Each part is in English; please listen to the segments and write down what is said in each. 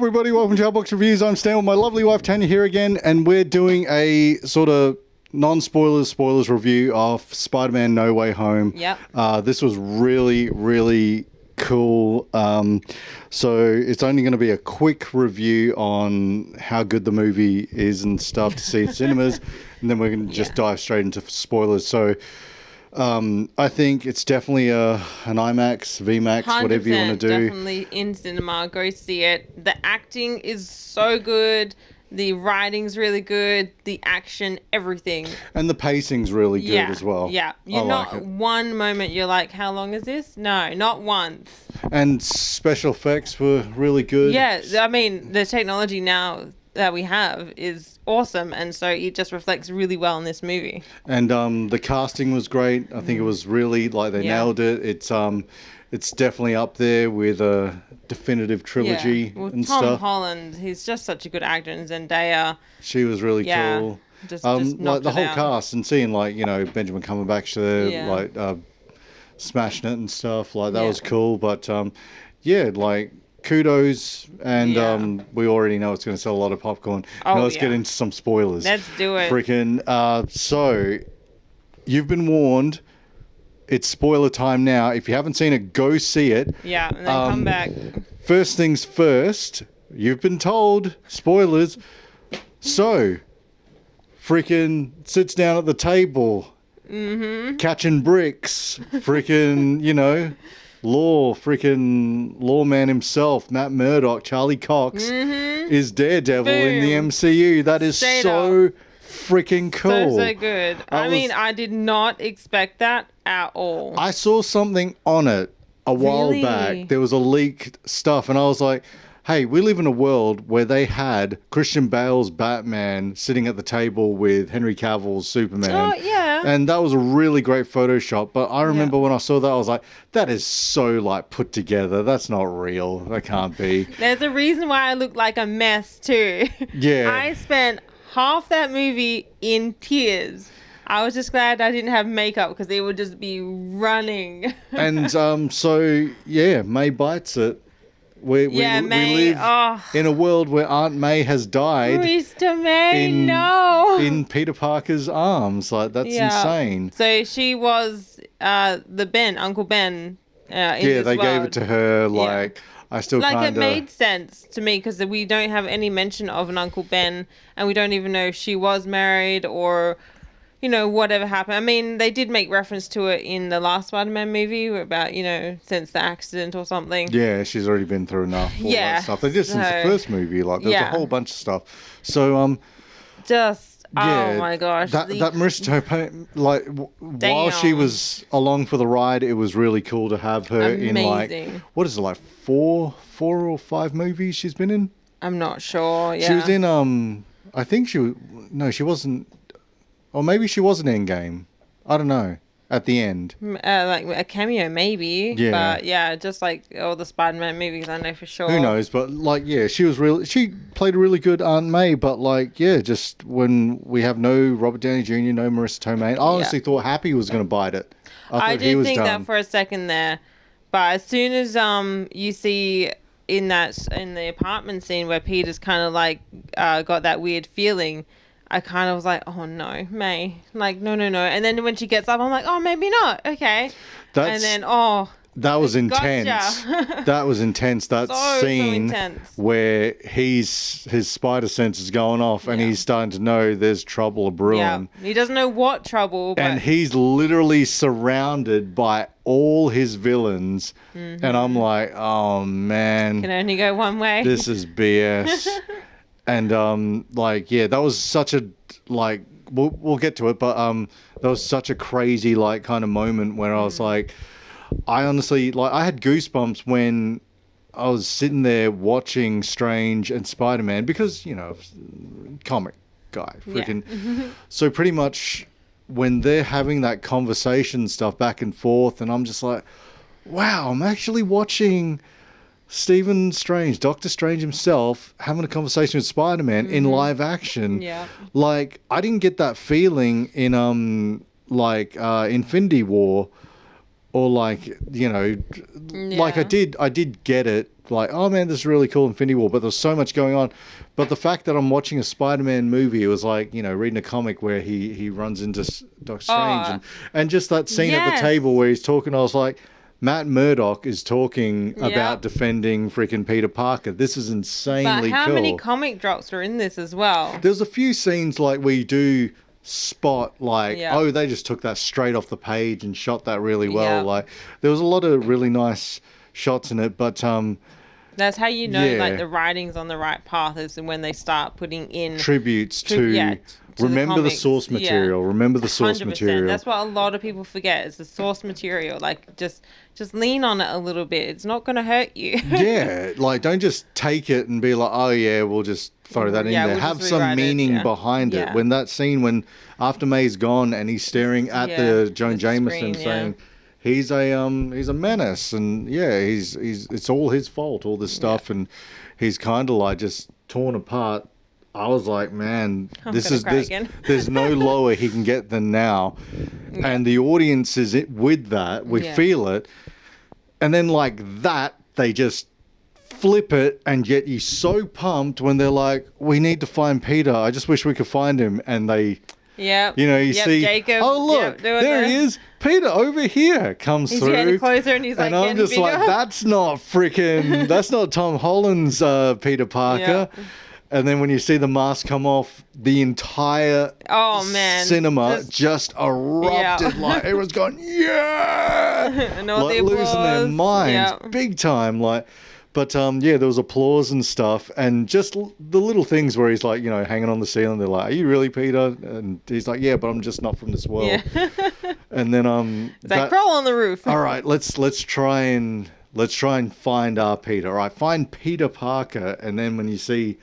everybody, welcome to our Books Reviews. I'm Stan with my lovely wife Tanya here again, and we're doing a sort of spoilers review of Spider-Man No Way Home. Yep. This was really cool. So it's only going to be a quick review on how good the movie is and stuff to see in cinemas, and then we're going to just dive straight into spoilers. So I think it's definitely an IMAX, VMAX, whatever you want to do. Definitely in cinema. Go see it. The acting is so good. The writing's really good. The action, everything. And the pacing's really good as well. Yeah. You're not one moment you're like, how long is this? No, not once. And special effects were really good. Yeah, I mean, the technology now that we have is awesome, and so it just reflects really well in this movie. And the casting was great. I think it was really like they nailed it. It's definitely up there with a definitive trilogy and stuff. Tom Holland, he's just such a good actor, and Zendaya. She was really cool. Just like the whole cast, and seeing like Benjamin Cumberbatch there, like smashing it and stuff. Like that was cool. But like kudos, and we already know it's going to sell a lot of popcorn. Let's get into some spoilers. Let's do it. Freaking. So you've been warned. It's spoiler time now. If you haven't seen it, go see it. Yeah, and then come back. First things first, you've been told, spoilers. So, freaking sits down at the table, catching bricks, freaking, lawman himself, Matt Murdock, Charlie Cox, is Daredevil in the MCU. That is so freaking cool. So good. I mean, I did not expect that at all. I saw something on it a while back. There was a leaked stuff, and I was like, hey, we live in a world where they had Christian Bale's Batman sitting at the table with Henry Cavill's Superman. Oh, yeah. And that was a really great Photoshop. But I remember when I saw that, I was like, that is so, like, put together. That's not real. That can't be. There's a reason why I look like a mess, too. Yeah. I spent half that movie in tears. I was just glad I didn't have makeup because they would just be running. And May bites it. We live in a world where Aunt May has died. Mr. May, in Peter Parker's arms. Like, that's insane. So she was Uncle Ben. They gave it to her. Like, I still it made sense to me because we don't have any mention of an Uncle Ben, and we don't even know if she was married or, whatever happened. I mean, they did make reference to it in the last Spider-Man movie about, since the accident or something. Yeah, she's already been through enough. All that stuff. They did since the first movie. Like, there's a whole bunch of stuff. So, oh my gosh. That Marissa Tomei, like, while she was along for the ride, it was really cool to have her in, like, what is it, like, four or five movies she's been in? I'm not sure, She was in, I think she wasn't, or maybe she was in Endgame. I don't know. At the end. Like a cameo, maybe. Yeah. But just like all the Spider-Man movies, I know for sure. Who knows? But like, she played a really good Aunt May. But like, just when we have no Robert Downey Jr., no Marissa Tomei, I honestly thought Happy was going to bite it. I did think that for a second there, but as soon as you see in the apartment scene where Peter's kind of like got that weird feeling, I kind of was like, oh no, May. Like, no. And then when she gets up, I'm like, oh, maybe not. Okay. That was intense. Gotcha. That was intense. That scene so intense. Where his spider sense is going off and he's starting to know there's trouble brewing. Yeah. He doesn't know what trouble. And he's literally surrounded by all his villains. And I'm like, oh man. Can only go one way. This is BS. And that was such a, like, we'll get to it, but that was such a crazy, like, kind of moment where I was like, I honestly, like, I had goosebumps when I was sitting there watching Strange and Spider-Man because, comic guy, freaking. Yeah. So pretty much when they're having that conversation stuff back and forth, and I'm just like, wow, I'm actually watching Stephen Strange, Doctor Strange himself, having a conversation with Spider-Man in live action. Yeah. Like, I didn't get that feeling in Infinity War or like, you know, like I did get it. Like, oh man, this is really cool, Infinity War, but there's so much going on. But the fact that I'm watching a Spider-Man movie, it was like, you know, reading a comic where he runs into Doctor Strange, and just that scene at the table where he's talking, I was like, Matt Murdock is talking about defending freaking Peter Parker. This is insanely cool. But how many comic drops were in this as well? There's a few scenes like where you do spot like, oh, they just took that straight off the page and shot that really well. Like, there was a lot of really nice shots in it, but that's how you know like the writing's on the right path, is when they start putting in tributes to remember the source material. Remember the source 100%. Material. That's what a lot of people forget, is the source material. Like, just lean on it a little bit. It's not going to hurt you. Yeah, like, don't just take it and be like, oh yeah, we'll just throw that in there. We'll have some meaning behind it. When that scene, when after May's gone and he's staring at the Joan Jameson saying, he's a menace, and he's it's all his fault, all this stuff, and he's kind of like just torn apart. I was like, man, there's no lower he can get than now, and the audience is with that. We feel it, and then like that, they just flip it and get you so pumped when they're like, we need to find Peter. I just wish we could find him, and they. Yeah. You know, you see, Jacob, oh look, there he is. Peter over here comes through. He's getting closer, and he's like, and I'm just bigger. like, that's not Tom Holland's Peter Parker. Yeah. And then when you see the mask come off, the entire cinema just erupted. Like, everyone's going, and all like losing their minds big time. Like, but there was applause and stuff, and just the little things where he's like, you know, hanging on the ceiling. They're like, "Are you really Peter?" And he's like, "Yeah, but I'm just not from this world." Yeah. And then it's like, crawl on the roof. All right, let's try and find our Peter. All right, find Peter Parker, and then when you see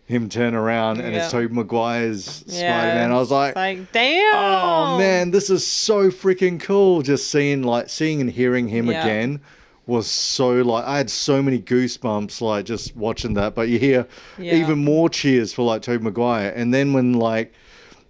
him turn around and it's Tobey Maguire's Spider-Man, I was like, damn! Oh man, this is so freaking cool. Just seeing and hearing him again was so, like, I had so many goosebumps, like, just watching that. But you hear even more cheers for, like, Tobey Maguire. And then when, like,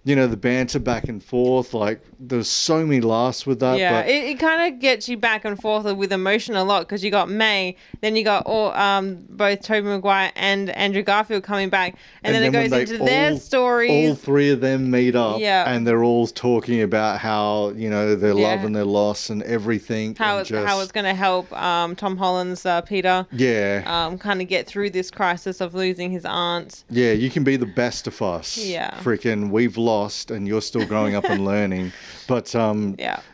you know, the banter back and forth, like, there's so many laughs with that. Yeah, but it kind of gets you back and forth with emotion a lot, because you got May, then you got both Tobey Maguire and Andrew Garfield coming back, and then it goes into their stories. All three of them meet up, and they're all talking about how, you know, their love and their loss and everything. How it's going to help Tom Holland's Peter. Yeah. Kind of get through this crisis of losing his aunt. Yeah, you can be the best of us. Yeah. Freaking, we've lost, and you're still growing up and learning. But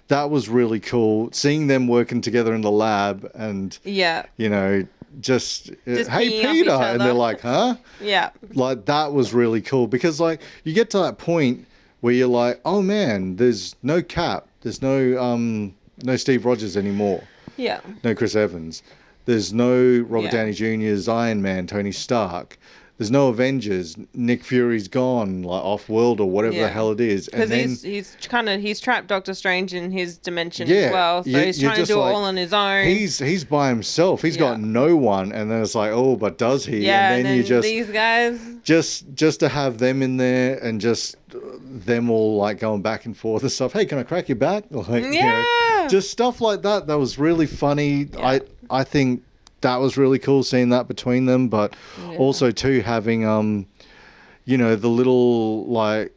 that was really cool, seeing them working together in the lab, and you know, just hey Peter, and they're like, huh? Yeah, like, that was really cool, because like you get to that point where you're like, oh man, there's no Cap, there's no Steve Rogers anymore, no Chris Evans, there's no Robert Downey Jr.'s Iron Man, Tony Stark. There's no Avengers. Nick Fury's gone, like, off-world or whatever the hell it is. Because he's trapped Doctor Strange in his dimension as well. So he's trying to do it all on his own. He's by himself. He's got no one. And then it's like, oh, but does he? Yeah, and then you just these guys. Just to have them in there, and just them all like going back and forth and stuff. Hey, can I crack your back? Like, you know, just stuff like that. That was really funny. Yeah. I think that was really cool, seeing that between them, but also too having you know, the little, like,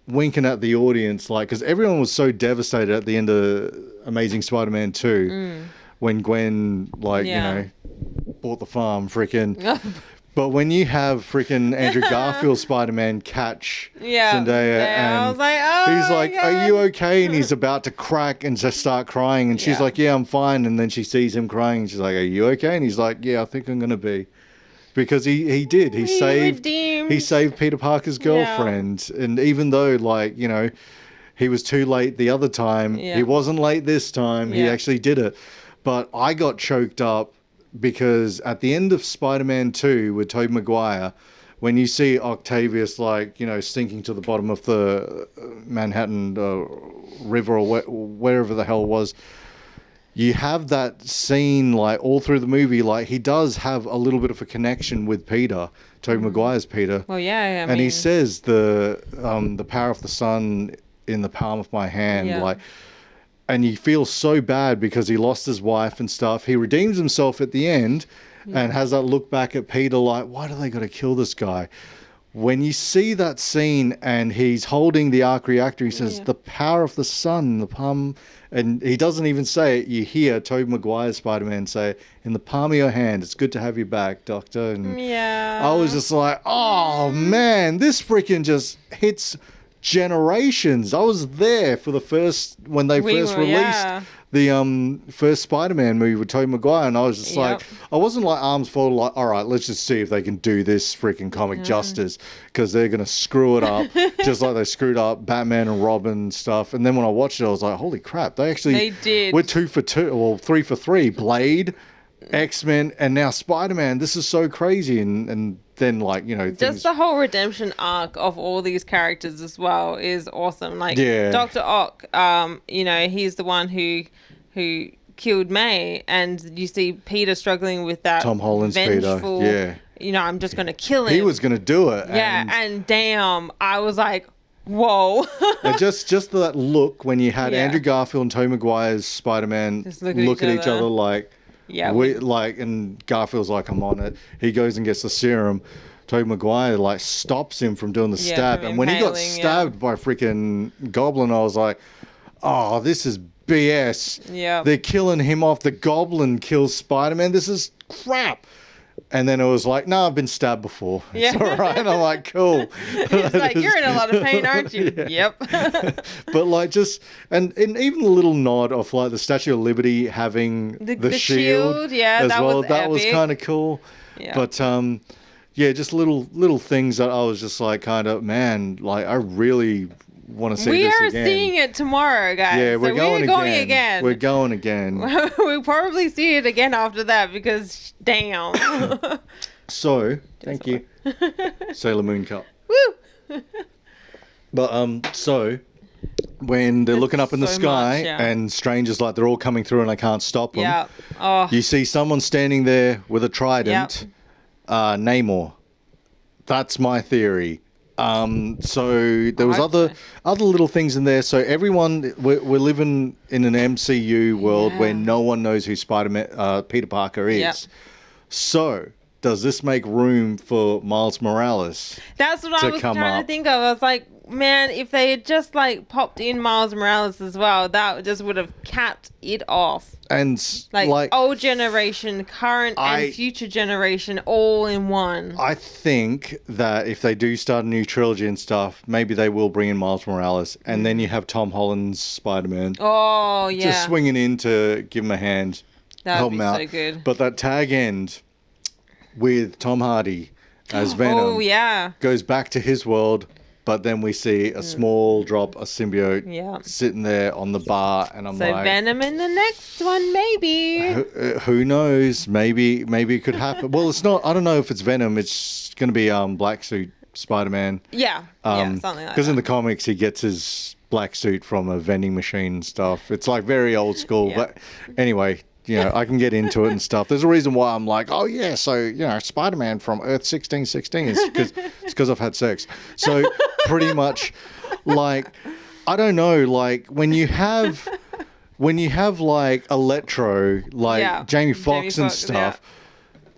winking at the audience, like, because everyone was so devastated at the end of Amazing Spider-Man 2 when Gwen, like, you know, bought the farm, freaking. But when you have freaking Andrew Garfield Spider-Man catch Zendaya, and I was like, oh, he's like, are you okay? And he's about to crack and just start crying, and she's like, yeah, I'm fine. And then she sees him crying, and she's like, are you okay? And he's like, yeah, I think I'm gonna be, because he did. He saved Peter Parker's girlfriend, and even though, like, you know, he was too late the other time, he wasn't late this time. He actually did it. But I got choked up, because at the end of Spider-Man 2 with Tobey Maguire, when you see Octavius, like, you know, sinking to the bottom of the Manhattan river, or wherever the hell it was, you have that scene, like, all through the movie, like, he does have a little bit of a connection with Peter, Tobey Maguire's Peter. Well, yeah, I mean, he says the power of the sun in the palm of my hand, like. and you feel so bad because he lost his wife and stuff. He redeems himself at the end and has that look back at Peter like, why do they got to kill this guy? When you see that scene and he's holding the arc reactor, he says, the power of the sun, the palm, and he doesn't even say it. You hear Tobey Maguire's Spider-Man say, in the palm of your hand, it's good to have you back, Doctor. And I was just like, oh man, this freaking just hits generations. I was there for the first, when they first released the first Spider-Man movie with Tobey Maguire, and I was just like, I wasn't like arms folded like, all right, let's just see if they can do this freaking comic justice, because they're going to screw it up just like they screwed up Batman and Robin and stuff. And then when I watched it, I was like, holy crap, they did. We're 2 for 2, well, 3 for 3. Blade, X-Men, and now Spider-Man. This is so crazy. And then, like, you know, just the whole redemption arc of all these characters as well is awesome. Like Dr. Ock, you know, he's the one who killed May, and you see Peter struggling with that Tom Holland's vengeful, Peter. You know, I'm just gonna kill him. He was gonna do it. And damn, I was like, whoa. And just that look when you had Andrew Garfield and Tobey Maguire's Spider-Man look at each other like. Yeah, and Garfield's like, I'm on it. He goes and gets the serum. Tobey Maguire like stops him from doing the stab, and when he got stabbed by freaking Goblin, I was like, oh, this is BS. Yeah, they're killing him off. The Goblin kills Spider-Man. This is crap. And then it was like, no, I've been stabbed before. It's all right. And I'm like, cool. It's like, you're in a lot of pain, aren't you? Yep. But like and even the little nod of like the Statue of Liberty having the shield as well. That was kind of cool. Yeah. But just little things that I was just like, kind of, man, like I really want to see this again. We are seeing it tomorrow, guys. Yeah, we're going again. We're going again. We'll probably see it again after that because, damn. So, thank you. Sailor Moon Cup. Woo! But, so, when they're looking up in the sky and strangers, like, they're all coming through and I can't stop them. Yeah. You see someone standing there with a trident. Namor. That's my theory. So there was other little things in there. So everyone, we're living in an MCU world where no one knows who Spider-Man, Peter Parker is. Yep. So does this make room for Miles Morales? That's what I was trying to think of. I was like, man, if they had just like popped in Miles Morales as well, that just would have capped it off. And like old generation, current and future generation all in one. I think that if they do start a new trilogy and stuff, maybe they will bring in Miles Morales, and then you have Tom Holland's Spider-Man. Oh yeah, just swinging in to give him a hand, help him out. So good. But that tag end with Tom Hardy as Venom goes back to his world. But then we see a small drop, a symbiote sitting there on the bar, and I'm like, so Venom in the next one, maybe. Who knows? Maybe it could happen. Well, it's not. I don't know if it's Venom. It's going to be Black Suit Spider-Man. Yeah, something like that. Because in the comics, he gets his black suit from a vending machine and stuff. It's like very old school. But anyway. You know, I can get into it and stuff. There's a reason why I'm like, oh yeah, so you know, Spider-Man from Earth 1616 is because I've had sex. So pretty much, like, I don't know, like when you have like Electro, like Jamie Foxx and stuff,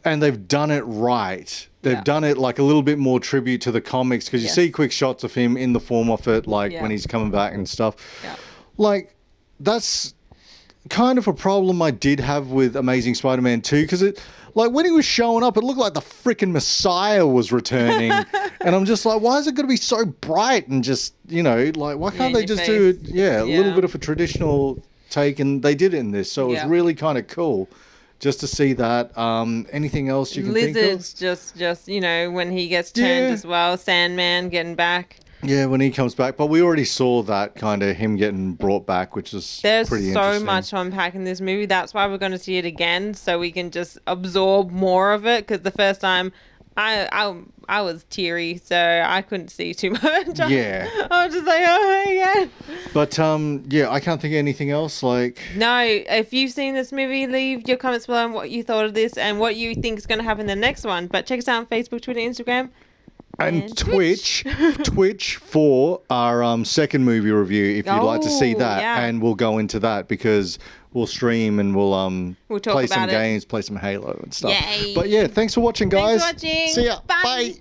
and they've done it right. They've done it like a little bit more tribute to the comics because you see quick shots of him in the form of it, like when he's coming back and stuff. Yeah. Like that's kind of a problem I did have with Amazing Spider-Man 2 because it, like when he was showing up, it looked like the freaking Messiah was returning, and I'm just like, why is it going to be so bright and just, you know, like why can't they just do it? A little bit of a traditional take, and they did it in this, so it was really kind of cool. Just to see that. Anything else you can think of? Lizards, just you know, when he gets turned as well. Sandman getting back. Yeah, when he comes back. But we already saw that kind of him getting brought back, which is pretty interesting. There's so much to unpack in this movie. That's why we're going to see it again, so we can just absorb more of it. Because the first time, I was teary, so I couldn't see too much. Yeah. I was just like, oh my God. But, I can't think of anything else. Like, no, if you've seen this movie, leave your comments below on what you thought of this and what you think is going to happen in the next one. But check us out on Facebook, Twitter, Instagram. And Twitch for our second movie review if you'd like to see that, and we'll go into that because we'll stream and we'll play some games, play some Halo and stuff. Yay. But yeah, thanks for watching, guys. Thanks for watching. See ya. Bye. Bye.